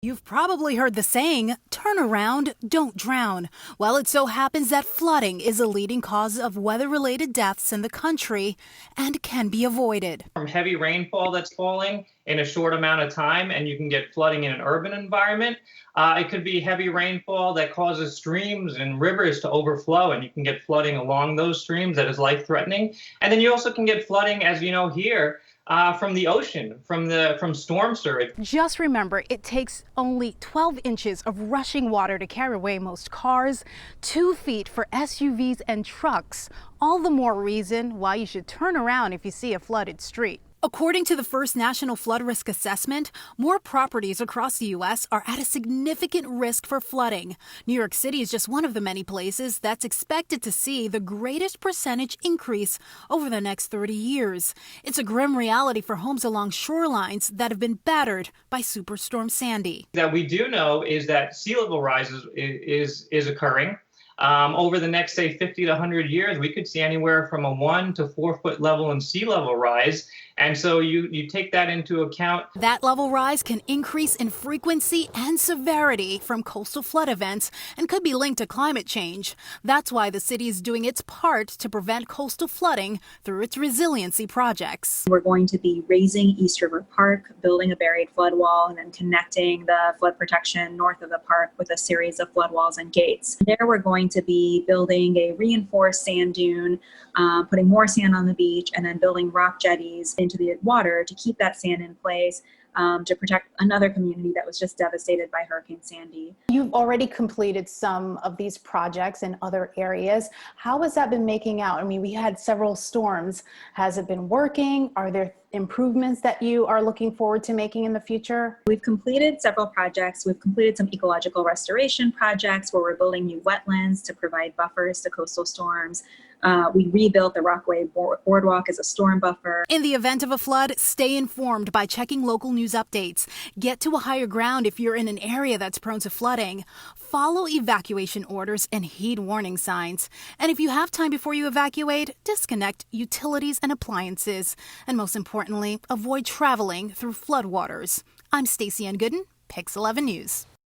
You've probably heard the saying, turn around, don't drown. Well, it so happens that flooding is a leading cause of weather-related deaths in the country and can be avoided. From heavy rainfall that's falling in a short amount of time, and you can get flooding in an urban environment. It could be heavy rainfall that causes streams and rivers to overflow, and you can get flooding along those streams that is life-threatening. And then you also can get flooding, as you know here, from the ocean, from storm surge. Just remember, it takes only 12 inches of rushing water to carry away most cars, 2 feet for SUVs and trucks. All the more reason why you should turn around if you see a flooded street. According to the first National Flood Risk Assessment, more properties across the U.S. are at a significant risk for flooding. New York City is just one of the many places that's expected to see the greatest percentage increase over the next 30 years. It's a grim reality for homes along shorelines that have been battered by Superstorm Sandy. That we do know is that sea level rise is occurring. Over the next, say, 50 to 100 years, we could see anywhere from a 1 to 4 foot level in sea level rise. And so you take that into account. That level rise can increase in frequency and severity from coastal flood events and could be linked to climate change. That's why the city is doing its part to prevent coastal flooding through its resiliency projects. We're going to be raising East River Park, building a buried flood wall, and then connecting the flood protection north of the park with a series of flood walls and gates. There we're going to be building a reinforced sand dune, putting more sand on the beach, and then building rock jetties into the water to keep that sand in place, to protect another community that was just devastated by Hurricane Sandy. You've already completed some of these projects in other areas. How has that been making out? I mean, we had several storms. Has it been working? Are there improvements that you are looking forward to making in the future? We've completed several projects. We've completed some ecological restoration projects where we're building new wetlands to provide buffers to coastal storms. We rebuilt the Rockaway Boardwalk as a storm buffer. In the event of a flood, stay informed by checking local news updates. Get to a higher ground if you're in an area that's prone to flooding. Follow evacuation orders and heed warning signs. And if you have time before you evacuate, disconnect utilities and appliances. And most importantly, avoid traveling through floodwaters. I'm Stacy-Ann Gooden, Pix 11 News.